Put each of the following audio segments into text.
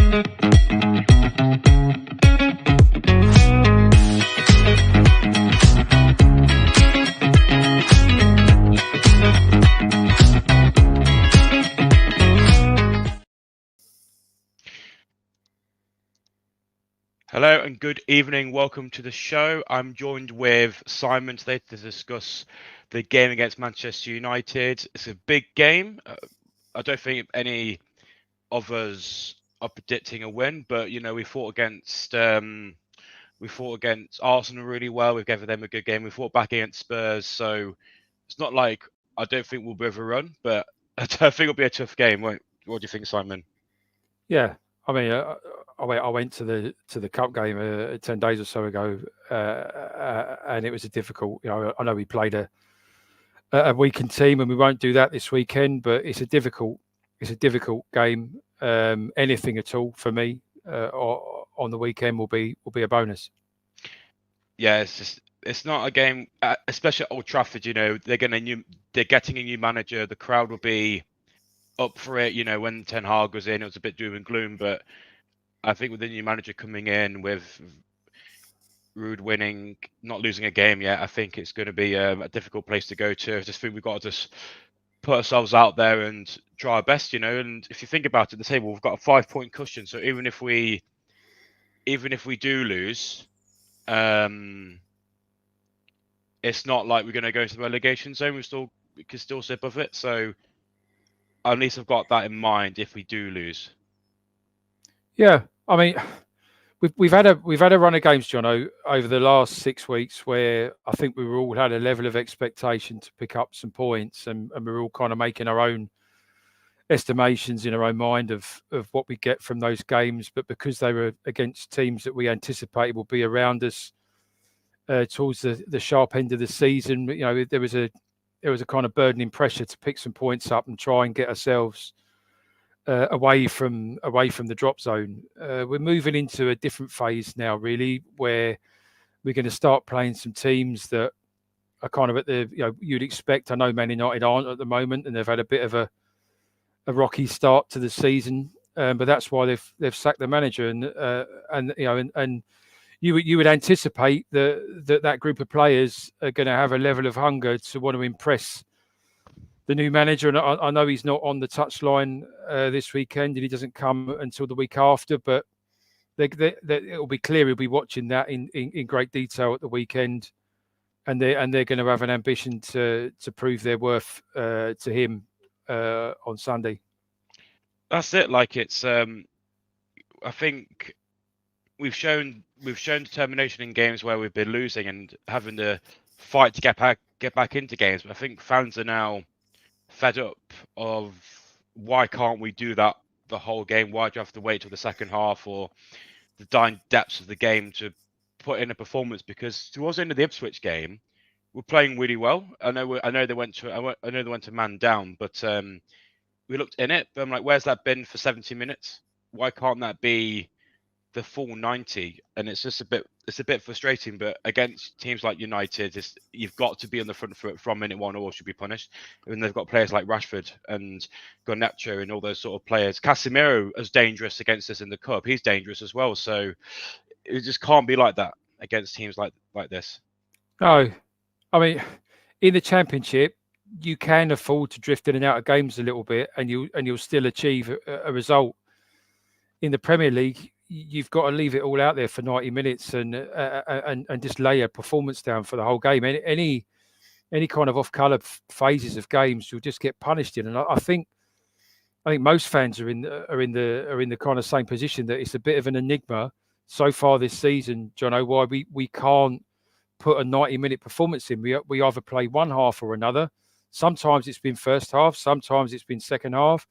Hello and good evening. Welcome to the show. I'm joined with Simon today to discuss the game against Manchester United. It's a big game. I don't think any of us are predicting a win, but we fought against Arsenal really well. We've given them a good game. We fought back against Spurs, so it's not like I don't think we'll be overrun, but I don't think it'll be a tough game. What do you think, Simon? Yeah, I mean, I went to the cup game 10 days or so ago, and it was a difficult. I know we played a weakened team, and we won't do that this weekend. But it's a difficult game. Anything at all for me on the weekend will be a bonus. Yeah, it's not a game, especially at Old Trafford. They're getting a new manager. The crowd will be up for it. When Ten Hag was in, it was a bit doom and gloom, but I think with the new manager coming in, with Ruud winning, not losing a game yet, I think it's going to be a difficult place to go to. I just think we've got to just put ourselves out there and try our best, And if you think about it, the table, we've got a 5-point cushion. So even if we do lose, it's not like we're going to go to the relegation zone. We can still sit above it. So at least I've got that in mind if we do lose. Yeah, I mean, we've had a run of games, Jonno, over the last 6 weeks where I think we were all had a level of expectation to pick up some points, and we were all kind of making our own estimations in our own mind of what we get from those games. But because they were against teams that we anticipated will be around us towards the sharp end of the season, there was a kind of burdening pressure to pick some points up and try and get ourselves away from the drop zone. We're moving into a different phase now, really, where we're going to start playing some teams that are kind of at the you'd expect. I know Man United aren't at the moment, and they've had a bit of a rocky start to the season, but that's why they've sacked the manager, and you would anticipate that group of players are going to have a level of hunger to want to impress the new manager. And I know he's not on the touchline this weekend, and he doesn't come until the week after, but it'll be clear he'll be watching that in great detail at the weekend, and they're going to have an ambition to prove their worth to him on Sunday. That's it. Like it's, I think we've shown determination in games where we've been losing and having to fight to get back into games. But I think fans are now fed up of why can't we do that the whole game? Why do you have to wait till the second half or the dying depths of the game to put in a performance? Because towards the end of the Ipswich game, we're playing really well. I know they went to man down, but we looked in it. But I'm like, where's that been for 70 minutes? Why can't that be the full 90? And it's just a bit frustrating. But against teams like United, you've got to be on the front foot from minute one, or should be punished. And they've got players like Rashford and Garnacho and all those sort of players. Casemiro is dangerous against us in the cup. He's dangerous as well. So it just can't be like that against teams like this. No, I mean, in the Championship, you can afford to drift in and out of games a little bit, and you'll still achieve a result. In the Premier League, you've got to leave it all out there for 90 minutes and just lay a performance down for the whole game. Any kind of off-colour phases of games, you'll just get punished in. And I think most fans are in the kind of same position, that it's a bit of an enigma so far this season, Jonno, why we can't put a 90-minute performance in. We either play one half or another. Sometimes it's been first half, sometimes it's been second half.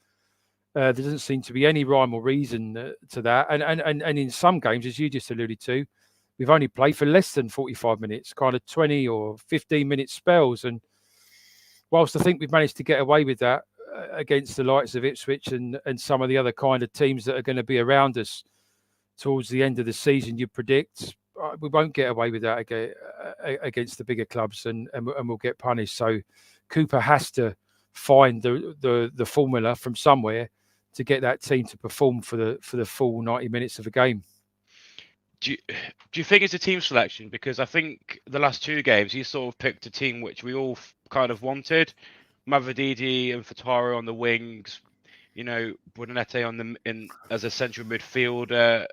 There doesn't seem to be any rhyme or reason to that. And in some games, as you just alluded to, we've only played for less than 45 minutes, kind of 20 or 15-minute spells. And whilst I think we've managed to get away with that against the likes of Ipswich and some of the other kind of teams that are going to be around us towards the end of the season, you predict, we won't get away with that against the bigger clubs, and we'll get punished. So Cooper has to find the formula from somewhere to get that team to perform for the full 90 minutes of a game. Do you think it's a team selection? Because I think the last two games he sort of picked a team which we all kind of wanted. Mavrodidi and Fataru on the wings, Bonanete in as a central midfielder.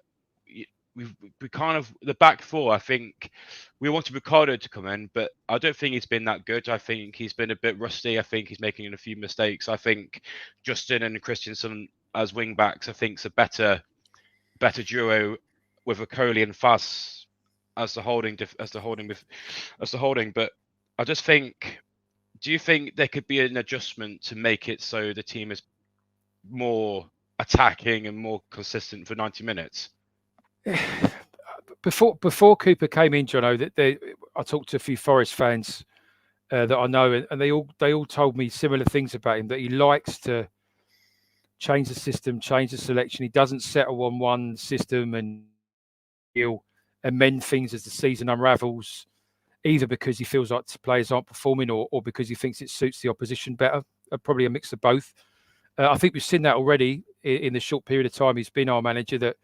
We kind of the back four. I think we wanted Ricardo to come in, but I don't think he's been that good. I think he's been a bit rusty. I think he's making a few mistakes. I think Justin and Christensen as wing backs, I think, is a better duo with Okoli and Faz as the holding. But I just think, do you think there could be an adjustment to make it so the team is more attacking and more consistent for 90 minutes? Before Cooper came in, Jonno, I talked to a few Forest fans that I know, and they all told me similar things about him. That he likes to change the system, change the selection. He doesn't settle on one system, and he'll amend things as the season unravels, either because he feels like the players aren't performing, or because he thinks it suits the opposition better. Probably a mix of both. I think we've seen that already in the short period of time he's been our manager, that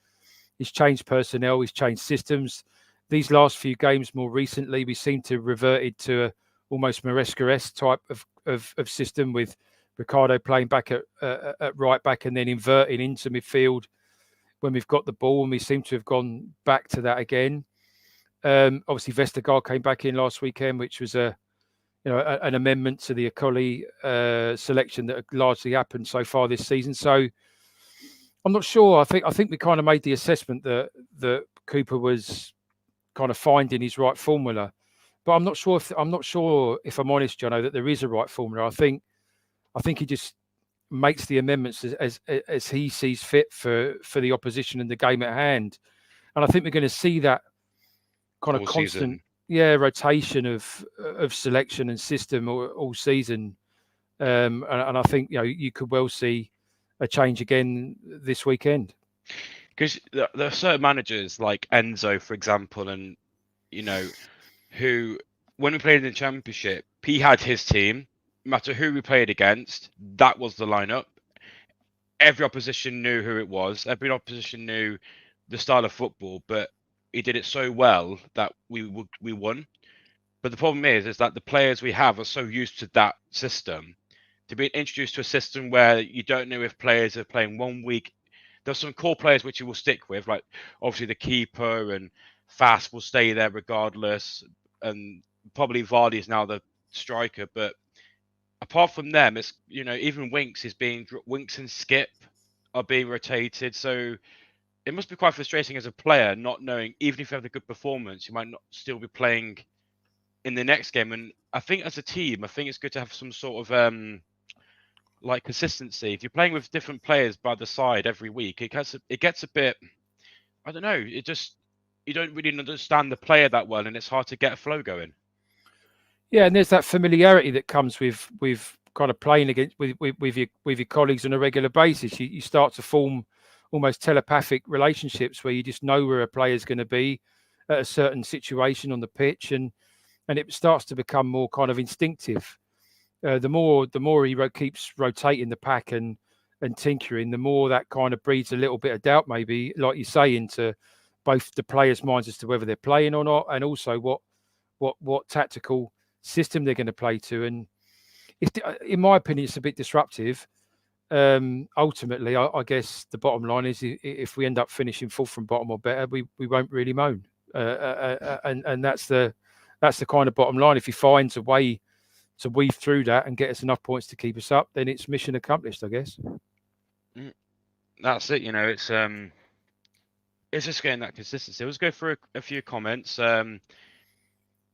he's changed personnel, he's changed systems. These last few games, more recently, we seem to have reverted to a almost Maresca-esque type of system, with Ricardo playing back at right back and then inverting into midfield when we've got the ball, and we seem to have gone back to that again. Obviously, Vestergaard came back in last weekend, which was an amendment to the Okoli selection that largely happened so far this season. So I'm not sure. I think we kind of made the assessment that Cooper was kind of finding his right formula, but I'm not sure if I'm honest, Jonno, that there is a right formula. I think he just makes the amendments as he sees fit for the opposition and the game at hand. And I think we're going to see that kind of constant rotation of selection and system all season. And I think you could well see a change again this weekend. Because there are certain managers like Enzo, for example, and who, when we played in the Championship, he had his team. No matter who we played against, that was the lineup. Every opposition knew who it was. Every opposition knew the style of football, but he did it so well that we won. But the problem is that the players we have are so used to that system. To be introduced to a system where you don't know if players are playing 1 week, there's some core players which you will stick with, like obviously the keeper and Fast will stay there regardless, and probably Vardy is now the striker. But apart from them, it's even Winks and Skip are being rotated, so it must be quite frustrating as a player not knowing, even if you have a good performance, you might not still be playing in the next game. And I think as a team, I think it's good to have some sort of like consistency. If you're playing with different players by the side every week, it gets a bit, I don't know, you don't really understand the player that well, and it's hard to get a flow going. Yeah, and there's that familiarity that comes with kind of playing against with your colleagues on a regular basis. You start to form almost telepathic relationships where you just know where a player's going to be at a certain situation on the pitch, and it starts to become more kind of instinctive. The more he keeps rotating the pack and tinkering, the more that kind of breeds a little bit of doubt, maybe, like you say, into both the players' minds as to whether they're playing or not, and also what tactical system they're going to play to. And in my opinion, it's a bit disruptive. Ultimately, I guess the bottom line is, if we end up finishing fourth from bottom or better, we won't really moan. And that's the kind of bottom line. If he finds a way to weave through that and get us enough points to keep us up, then it's mission accomplished, I guess. That's it. It's just getting that consistency. Let's go through a few comments. We'll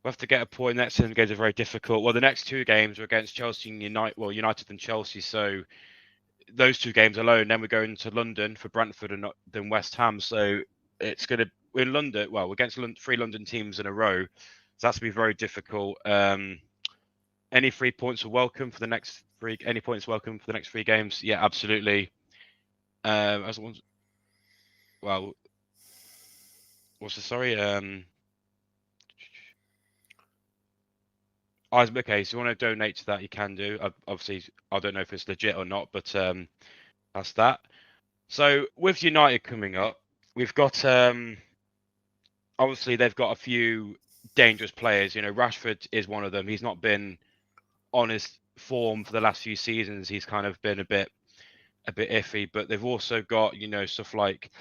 have to get a point. Next two games are very difficult. Well, the next two games are against Chelsea and United and Chelsea. So those two games alone, then we're going to London for Brentford and then West Ham. So it's going to, we're in London. Well, we're against three London teams in a row. So that's going to be very difficult. Any 3 points are welcome for the next three. Any points welcome for the next 3 games? Yeah, absolutely. Well, what's the sorry? Okay, so you want to donate to that, you can do. Obviously, I don't know if it's legit or not, but That's that. So with United coming up, we've got obviously they've got a few dangerous players. You know, Rashford is one of them. He's not been on his form for the last few seasons. He's kind of been a bit iffy. But they've also got, you know, stuff like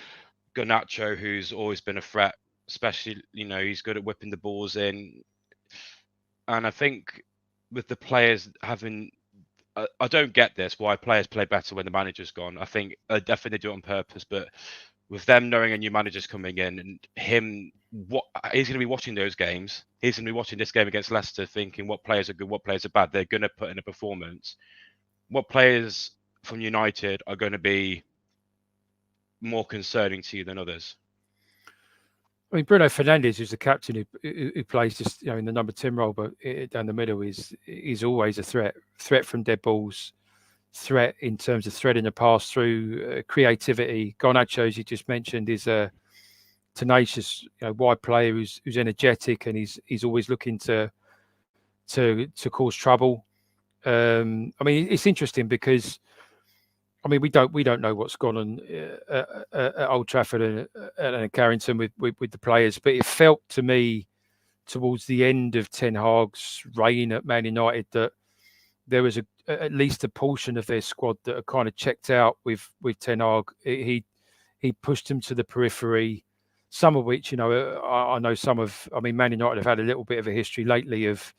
Garnacho, who's always been a threat, especially, you know, he's good at whipping the balls in. And I think with the players having, I don't get this why players play better when the manager's gone. I think they definitely do it on purpose, but with them knowing a new manager's coming in and him, what he's going to be watching those games. He's going to be watching this game against Leicester, thinking what players are good, what players are bad. They're going to put in a performance. What players from United are going to be more concerning to you than others? I mean, Bruno Fernandes, who's the captain, who plays just in the number 10 role, but down the middle is always a threat. Threat from dead balls, threat in terms of threading the pass through, creativity. Garnacho, as you just mentioned, is a tenacious, wide player who's energetic, and he's always looking to cause trouble. I mean, it's interesting because we don't know what's gone on at Old Trafford and Carrington with the players, but it felt to me towards the end of Ten Hag's reign at Man United that there was at least a portion of their squad that are kind of checked out with Ten Hag. He pushed them to the periphery, some of which, I know some of. I mean, Man United have had a little bit of a history lately of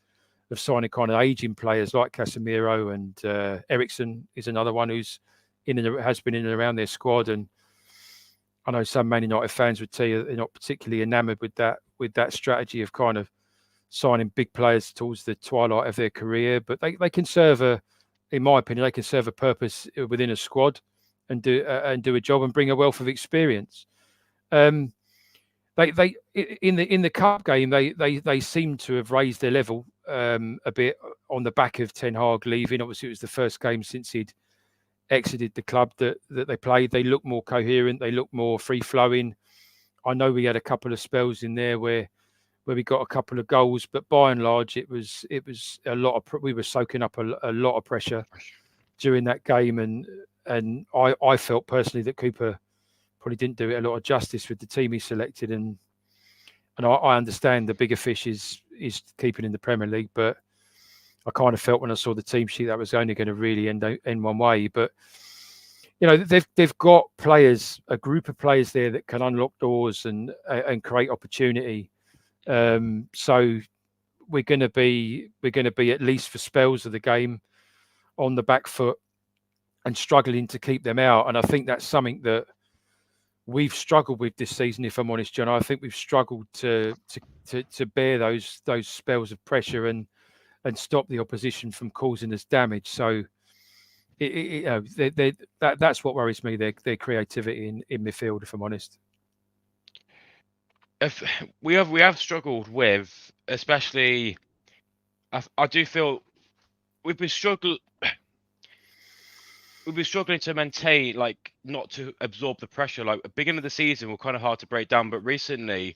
signing kind of aging players like Casemiro, and Ericsson is another one who's has been in and around their squad. And I know some Man United fans would tell you they're not particularly enamoured with that strategy of kind of signing big players towards the twilight of their career, but they can serve in my opinion, they can serve a purpose within a squad and do a job and bring a wealth of experience. They in the cup game they seem to have raised their level a bit on the back of Ten Hag leaving. Obviously, it was the first game since he'd exited the club that they played. They look more coherent. They look more free flowing. I know we had a couple of spells in there where we got a couple of goals, but by and large, it was a lot of we were soaking up a lot of pressure during that game, and I felt personally that Cooper probably didn't do it a lot of justice with the team he selected, and I understand the bigger fish is keeping in the Premier League, but I kind of felt when I saw the team sheet that was only going to really end one way. But they've got players, a group of players there that can unlock doors and create opportunity. So we're going to be at least for spells of the game on the back foot and struggling to keep them out. And I think that's something that we've struggled with this season. If I'm honest, John, I think we've struggled to bear those spells of pressure and stop the opposition from causing us damage. So that's what worries me. Their creativity in midfield, if I'm honest. If we have struggled with, especially, I do feel we've been struggling to maintain, like, not to absorb the pressure. Like, at the beginning of the season, we're kind of hard to break down, but recently,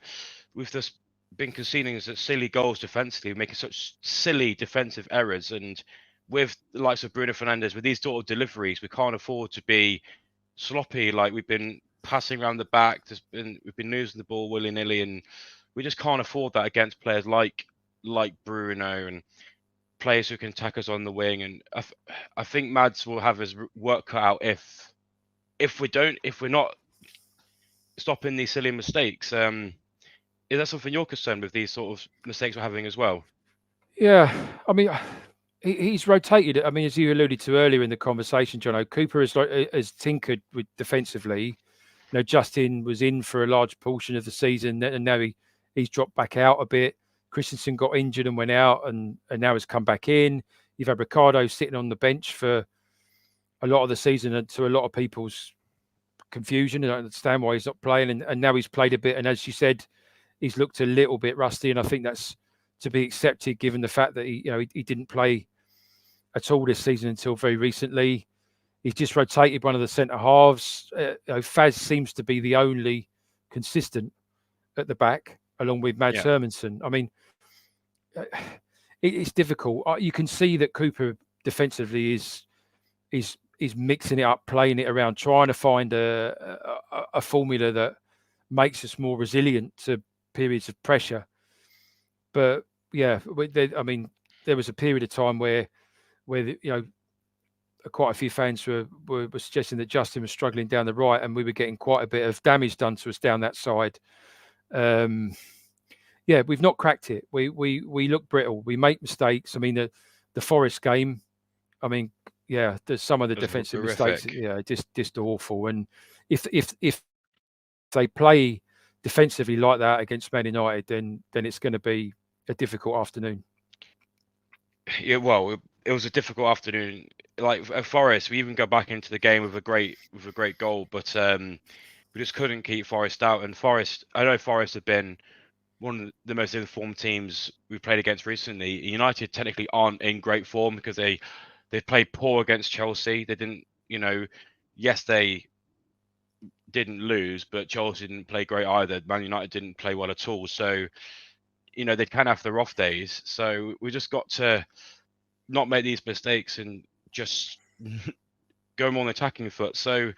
we've just been conceding such silly goals defensively, making such silly defensive errors, and with the likes of Bruno Fernandes, with these sort of deliveries, we can't afford to be sloppy. Like, we've been passing around the back, we've been losing the ball willy nilly, and we just can't afford that against players like Bruno and players who can attack us on the wing. And I think Mads will have his work cut out if we're not stopping these silly mistakes. Is that something you're concerned with, these sort of mistakes we're having as well? Yeah, I mean, he's rotated. I mean, as you alluded to earlier in the conversation, John, Cooper has tinkered with defensively. Justin was in for a large portion of the season, and now he's dropped back out a bit. Christensen got injured and went out, and now has come back in. You've had Ricardo sitting on the bench for a lot of the season, and to a lot of people's confusion, I don't understand why he's not playing. And now he's played a bit, and as you said, he's looked a little bit rusty, and I think that's to be accepted given the fact that he didn't play at all this season until very recently. He's just rotated one of the centre halves. Faz seems to be the only consistent at the back, along with Mads Hermansen. I mean, it's difficult. You can see that Cooper defensively is he's mixing it up, playing it around, trying to find a formula that makes us more resilient to periods of pressure. But yeah, I mean, there was a period of time where quite a few fans were suggesting that Justin was struggling down the right, and we were getting quite a bit of damage done to us down that side. Um, yeah, we've not cracked it. We look brittle. We make mistakes. I mean, the Forest game. I mean, yeah, there's some of the It was defensive mistakes. horrific. Yeah, just awful. And if they play defensively like that against Man United, then it's going to be a difficult afternoon. Yeah, well, it was a difficult afternoon. Like at Forest, we even go back into the game with a great goal, but we just couldn't keep Forest out. And Forest, I know Forest have been one of the most informed teams we've played against recently. United technically aren't in great form because they played poor against Chelsea. They didn't, yes, they didn't lose, but Chelsea didn't play great either. Man United didn't play well at all. So, they can have their off days. So we just got to not make these mistakes and just go more on the attacking foot. So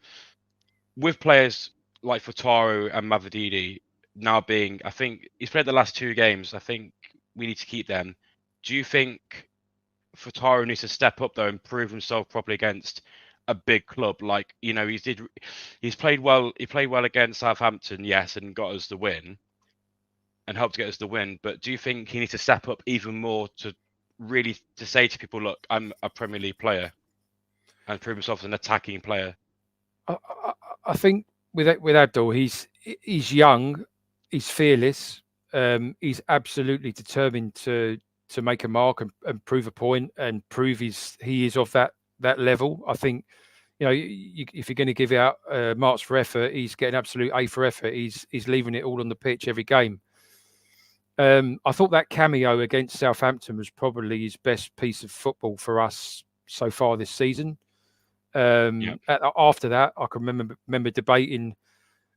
with players like Fataru and Mavadidi now being, I think he's played the last two games. I think we need to keep them. Do you think Fataru needs to step up though and prove himself properly against a big club? Like, he's played well. He played well against Southampton, yes, and got us the win and helped get us the win. But do you think he needs to step up even more to really to say to people, look, I'm a Premier League player and prove himself as an attacking player? I think with Abdul, he's young, he's fearless, he's absolutely determined to make a mark and prove a point and prove he is of that level. I think if you're going to give out marks for effort, he's getting absolute A for effort. He's leaving it all on the pitch every game. I thought that cameo against Southampton was probably his best piece of football for us so far this season. Yeah, After that, I can remember debating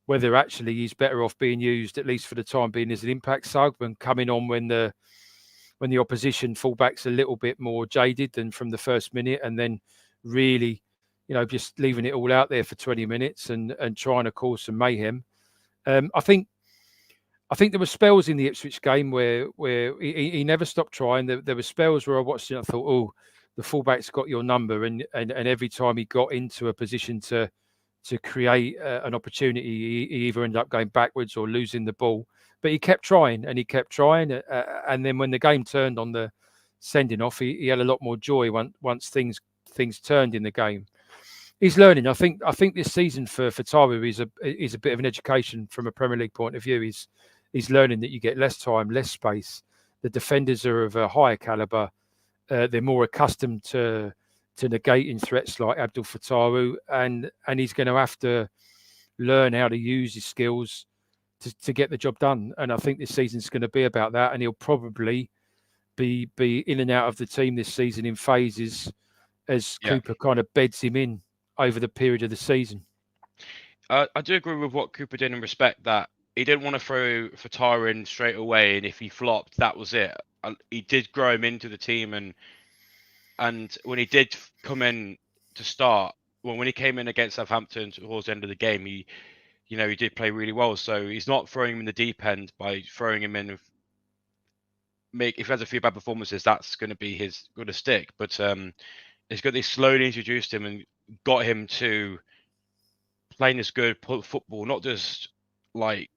whether actually he's better off being used, at least for the time being, as an impact sub and coming on when the opposition fullback's a little bit more jaded than from the first minute, and then really, just leaving it all out there for 20 minutes and trying to cause some mayhem. I think there were spells in the Ipswich game where he never stopped trying. There were spells where I watched it and I thought, oh, the fullback's got your number, and every time he got into a position to create an opportunity, he either ended up going backwards or losing the ball. But he kept trying and he kept trying, and then when the game turned on the sending off, he had a lot more joy once things turned in the game. He's learning. I think this season for Taru is a bit of an education from a Premier League point of view. He's learning that you get less time, less space. The defenders are of a higher caliber. They're more accustomed to negating threats like Abdul Fataru, and he's going to have to learn how to use his skills to get the job done. And I think this season's going to be about that. And he'll probably be in and out of the team this season in phases as yeah. Cooper kind of beds him in over the period of the season. I do agree with what Cooper did in respect that he didn't want to throw Fataru in straight away, and if he flopped, that was it. He did grow him into the team, and when he did come in to start, when he came in against Southampton towards the end of the game, he did play really well. So he's not throwing him in the deep end by throwing him in. If he has a few bad performances, that's going to be his going to stick. But it's good they slowly introduced him and got him to playing this good football, not just like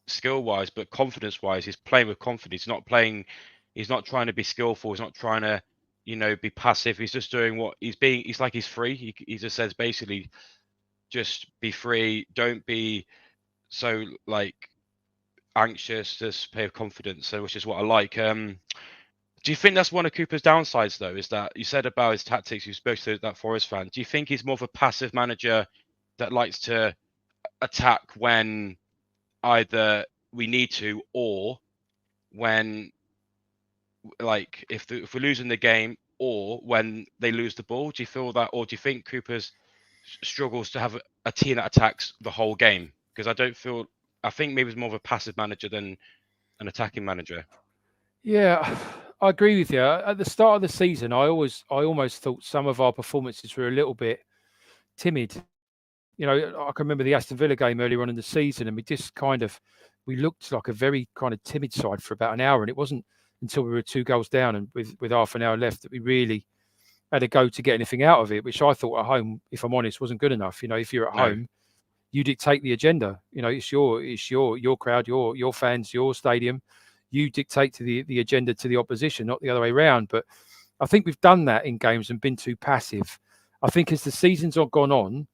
skill wise, but confidence wise. He's playing with confidence. He's not playing. He's not trying to be skillful. He's not trying to, be passive. He's just doing what he's being. He's like he's free. He just says basically, just be free. Don't be so like anxious. Just play with confidence. So, which is what I like. Do you think that's one of Cooper's downsides, though? Is that you said about his tactics? You spoke to that Forest fan. Do you think he's more of a passive manager that likes to attack when either we need to or when, like, if we're losing the game or when they lose the ball? Do you feel that, or do you think Cooper's struggles to have a team that attacks the whole game? Because I think maybe he's more of a passive manager than an attacking manager. Yeah, I agree with you. At the start of the season, I almost thought some of our performances were a little bit timid. I can remember the Aston Villa game earlier on in the season, and we looked like a very kind of timid side for about an hour, and it wasn't until we were 2 goals down and with half an hour left that we really had a go to get anything out of it, which I thought at home, if I'm honest, wasn't good enough. If you're at No. home, you dictate the agenda. It's your crowd, your fans, your stadium. You dictate to the agenda to the opposition, not the other way around. But I think we've done that in games and been too passive. I think as the season's gone on,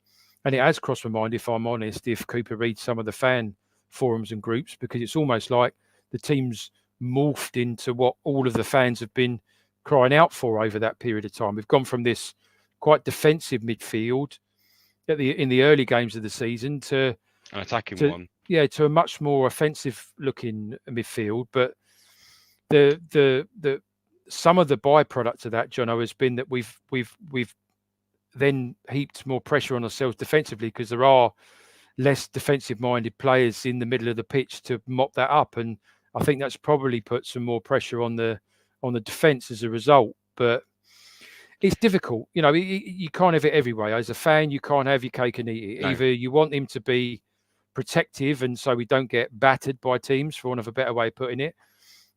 and it has crossed my mind, if I'm honest, if Cooper reads some of the fan forums and groups, because it's almost like the team's morphed into what all of the fans have been crying out for over that period of time. We've gone from this quite defensive midfield in the early games of the season to An attacking one. to a much more offensive looking midfield. But the some of the byproduct of that, Jono, has been that we've then heaped more pressure on ourselves defensively, because there are less defensive minded players in the middle of the pitch to mop that up, and I think that's probably put some more pressure on the defence as a result. But it's difficult. You can't have it every way. As a fan, you can't have your cake and eat it. No. Either you want him to be protective, and so we don't get battered by teams, for want of a better way of putting it,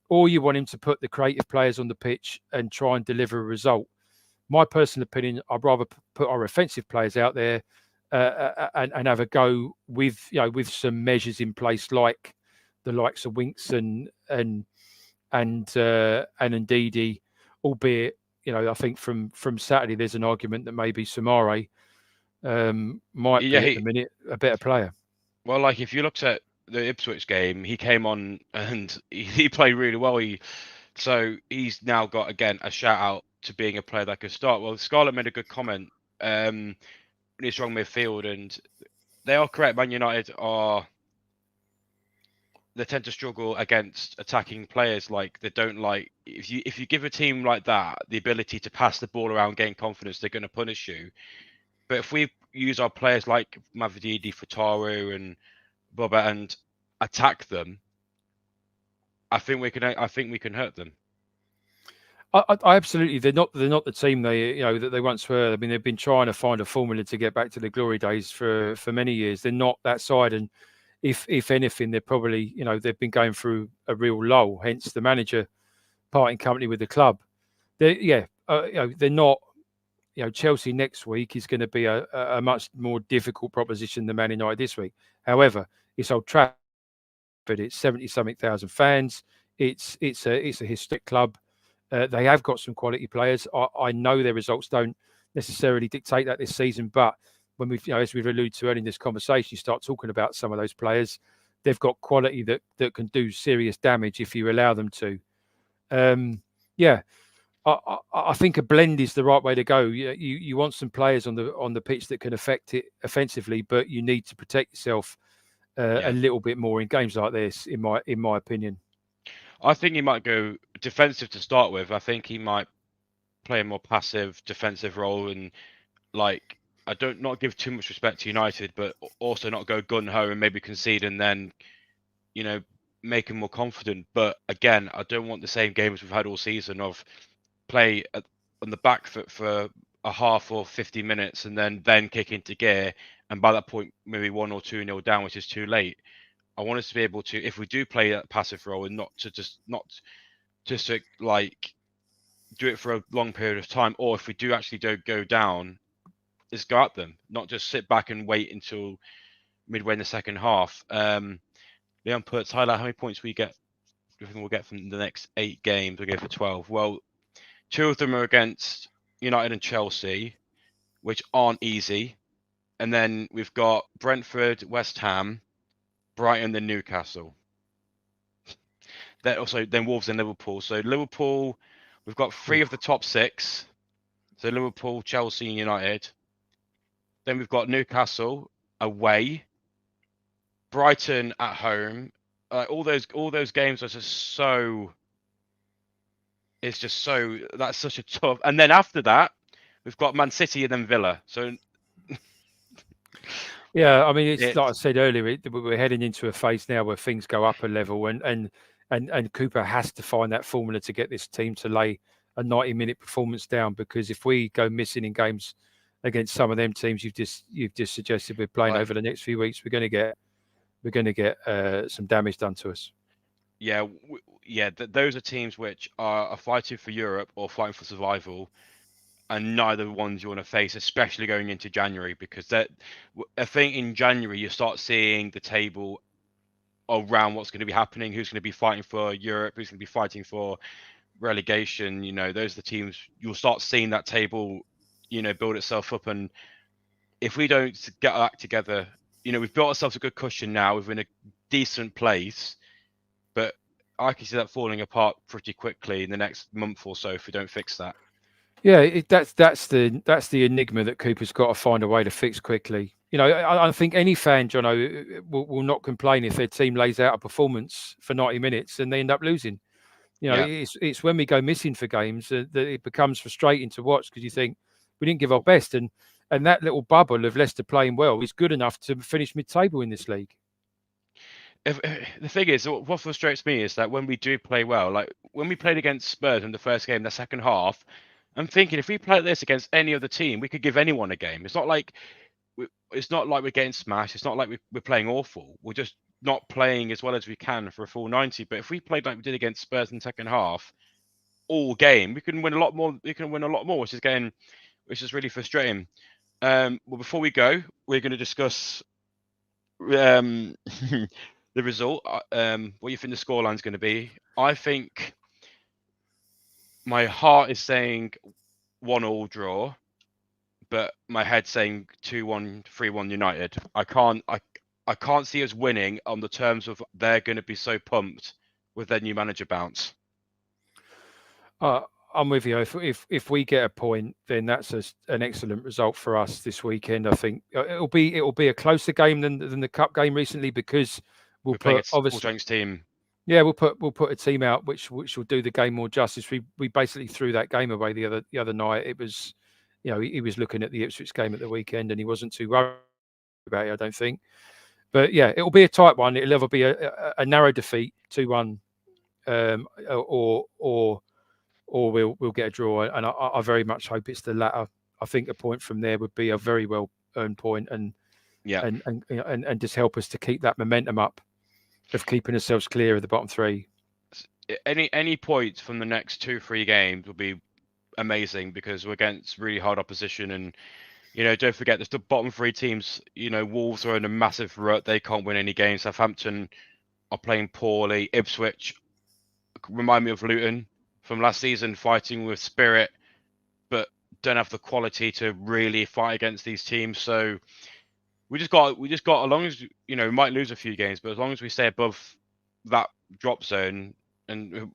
or you want him to put the creative players on the pitch and try and deliver a result. My personal opinion, I'd rather put our offensive players out there and have a go with some measures in place, like the likes of Winks and Ndidi, albeit I think from Saturday there's an argument that maybe Samare might be at the minute a better player. Well, like if you looked at the Ipswich game, he came on and he played really well. So he's now got again a shout out to being a player that could start. Well, Scarlett made a good comment. Really strong midfield, and they are correct. Man United they tend to struggle against attacking players. Like they don't like if you give a team like that the ability to pass the ball around, gain confidence, they're going to punish you. But if we use our players like Mavididi, Futaru, and Boba and attack them, I think we can hurt them. I absolutely. They're not the team that they once were. I mean, they've been trying to find a formula to get back to the glory days for many years. They're not that side, and if anything, they're probably they've been going through a real lull. Hence the manager parting company with the club. They're not. Chelsea next week is going to be a much more difficult proposition than Man United this week. However, it's Old Trafford. It's 70-something thousand fans. It's a historic club. They have got some quality players. I know their results don't necessarily dictate that this season, but when as we've alluded to earlier in this conversation, you start talking about some of those players. They've got quality that can do serious damage if you allow them to. I think a blend is the right way to go. You want some players on the pitch that can affect it offensively, but you need to protect yourself a little bit more in games like this, in my opinion. I think he might go defensive to start with. I think he might play a more passive defensive role, and like I don't not give too much respect to United, but also not go gun ho and maybe concede and then make him more confident. But again, I don't want the same games we've had all season of play on the back foot for a half or 50 minutes and then kick into gear, and by that point maybe 1 or 2-0 down, which is too late. I want us to be able to, if we do play that passive role, and not just to like do it for a long period of time, or if we do actually go down, is go at them, not just sit back and wait until midway in the second half. Leon puts highlight how many points we get. I think we'll get from the next 8 games. We'll go for 12. Well, 2 of them are against United and Chelsea, which aren't easy, and then we've got Brentford, West Ham, Brighton, and Newcastle. Then Wolves and Liverpool. So Liverpool, we've got 3 of the top 6. So Liverpool, Chelsea, and United. Then we've got Newcastle away, Brighton at home. All those games are just so. It's just so that's such a tough. And then after that, we've got Man City and then Villa. So. Yeah, I mean, it's like I said earlier, we're heading into a phase now where things go up a level, and Cooper has to find that formula to get this team to lay a 90-minute performance down, because if we go missing in games against some of them teams you've just suggested we're playing over the next few weeks, we're going to get some damage done to us. Yeah, those are teams which are fighting for Europe or fighting for survival, and neither ones you want to face, especially going into January, because I think in January you start seeing the table around what's going to be happening, who's going to be fighting for Europe, who's going to be fighting for relegation. Those are the teams. You'll start seeing that table, build itself up, and if we don't get our act together, we've built ourselves a good cushion now. We're in a decent place, but I can see that falling apart pretty quickly in the next month or so if we don't fix that. Yeah, that's the enigma that Cooper's got to find a way to fix quickly. I think any fan, Jono, will not complain if their team lays out a performance for 90 minutes and they end up losing. Yeah. It's when we go missing for games that it becomes frustrating to watch, because you think we didn't give our best, and that little bubble of Leicester playing well is good enough to finish mid-table in this league. The thing is, what frustrates me is that when we do play well, like when we played against Spurs in the first game, the second half, I'm thinking if we play this against any other team, we could give anyone a game. It's not like we're getting smashed. It's not like we're playing awful. We're just not playing as well as we can for a full 90. But if we played like we did against Spurs in the second half, all game, we can win a lot more. We can win a lot more, which is really frustrating. Well, before we go, we're going to discuss the result. What you think the scoreline's going to be? I think my heart is saying 1-1 draw, but my head's saying 2-1, 3-1 United. I can't see us winning on the terms of they're going to be so pumped with their new manager bounce. I'm with you. If we get a point, then that's an excellent result for us this weekend. I think it'll be a closer game than the cup game recently, because we'll put obviously team. Yeah, we'll put a team out which will do the game more justice. We basically threw that game away the other night. It was, he was looking at the Ipswich game at the weekend and he wasn't too worried about it, I don't think. But yeah, it'll be a tight one. It'll either be a narrow defeat, 2-1, or we'll get a draw. And I very much hope it's the latter. I think a point from there would be a very well earned point, and just help us to keep that momentum up of keeping ourselves clear of the bottom three. Any points from the next 2-3 games will be amazing, because we're against really hard opposition, and don't forget there's the bottom three teams. Wolves are in a massive rut. They can't win any games. Southampton are playing poorly. Ipswich remind me of Luton from last season, fighting with spirit, but don't have the quality to really fight against these teams. So we just got as long as we might lose a few games, but as long as we stay above that drop zone, and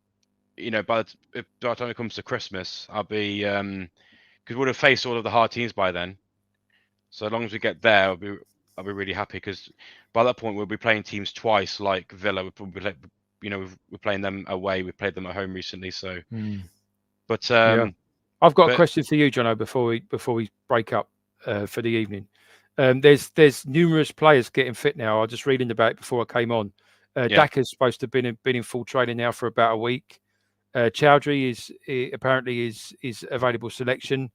by the time it comes to Christmas, I'll be because we'll have faced all of the hard teams by then. So as long as we get there, I'll be really happy, because by that point we'll be playing teams twice, like Villa. We're playing them away. We played them at home recently. So, but I've got a question for you, Jonno, before we break up for the evening. There's numerous players getting fit now. I was just reading about it before I came on. Daka's supposed to have been in full training now for about a week. Chowdhury apparently is available selection.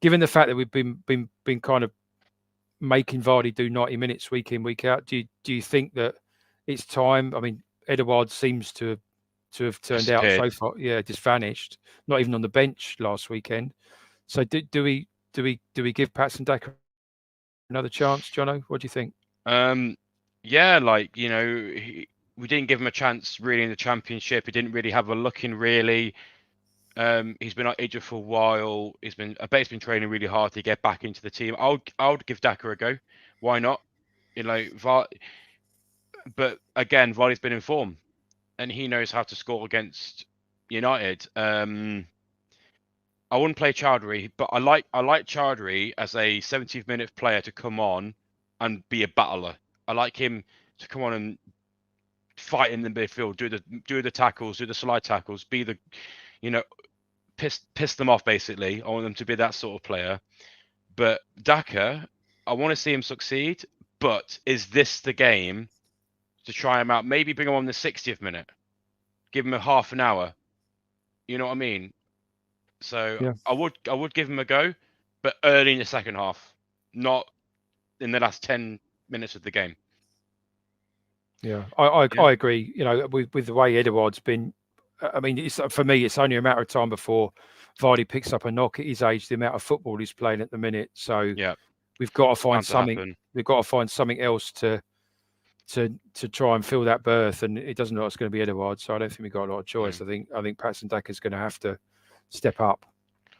Given the fact that we've been kind of making Vardy do 90 minutes week in, week out, do you think that it's time? I mean, Edouard seems to have turned out so far. Yeah, just vanished. Not even on the bench last weekend. So do we give Patson Daka another chance, Jonno? What do you think? Yeah, we didn't give him a chance really in the Championship. He didn't really have a look in really. He's been at Egypt for a while. I bet he's been training really hard to get back into the team. I would give Daka a go. Why not? But again, Vardy's been in form, and he knows how to score against United. I wouldn't play Chowdhury, but I like Chowdhury as a 70th minute player to come on and be a battler. I like him to come on and fight in the midfield, do the tackles, do the slide tackles, be the, piss them off basically. I want them to be that sort of player. But Daka, I want to see him succeed. But is this the game to try him out? Maybe bring him on the 60th minute, give him a half an hour. You know what I mean? So yeah. I would give him a go, but early in the second half, not in the last 10 minutes of the game. Yeah, I agree. You know, with the way Edouard's been, I mean, for me, it's only a matter of time before Vardy picks up a knock at his age. The amount of football he's playing at the minute, so Yeah, we've got to find something. happen. We've got to find something else to try and fill that berth, and it doesn't look like it's going to be Edouard. So I don't think we've got a lot of choice. I think Patson Daka's going to have to step up.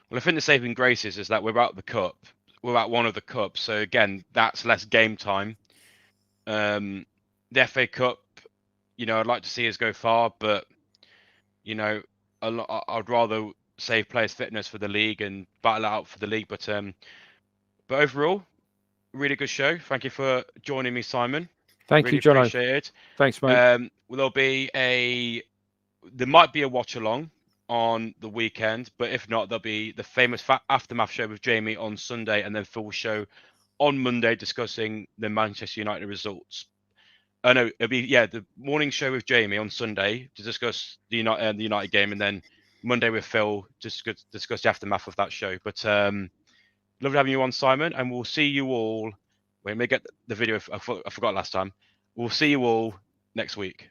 Well, I think the saving grace is that we're out the cup. We're at one of the cups, so again, that's less game time. The FA Cup, you know, I'd like to see us go far, but you know, I'd rather save players' fitness for the league and battle out for the league. But overall, really good show. Thank you for joining me, Simon. Thank really you, Jonno. Appreciate it. Thanks, mate. There might be a watch along on the weekend, but if not, there'll be the famous aftermath show with Jamie on Sunday, and then full show on Monday discussing the Manchester United results. No, it'll be the morning show with Jamie on Sunday to discuss the United game, and then Monday with Phil to discuss the aftermath of that show. But lovely having you on, Simon, and we'll see you all. Wait, let me get the video. I forgot last time. We'll see you all next week.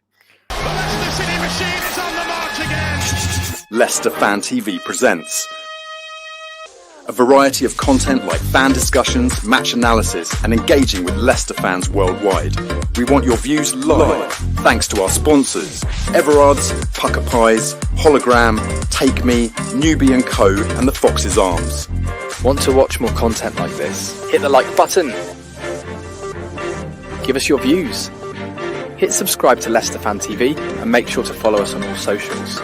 The Leicester City machine is on the march again. Leicester Fan TV presents a variety of content like fan discussions, match analysis, and engaging with Leicester fans worldwide. We want your views live, thanks to our sponsors, Everard's, Pucker Pies, Hologram, Take Me, Newbie & Co, and the Fox's Arms. Want to watch more content like this? Hit the like button. Give us your views. Hit subscribe to Leicester Fan TV and make sure to follow us on all socials.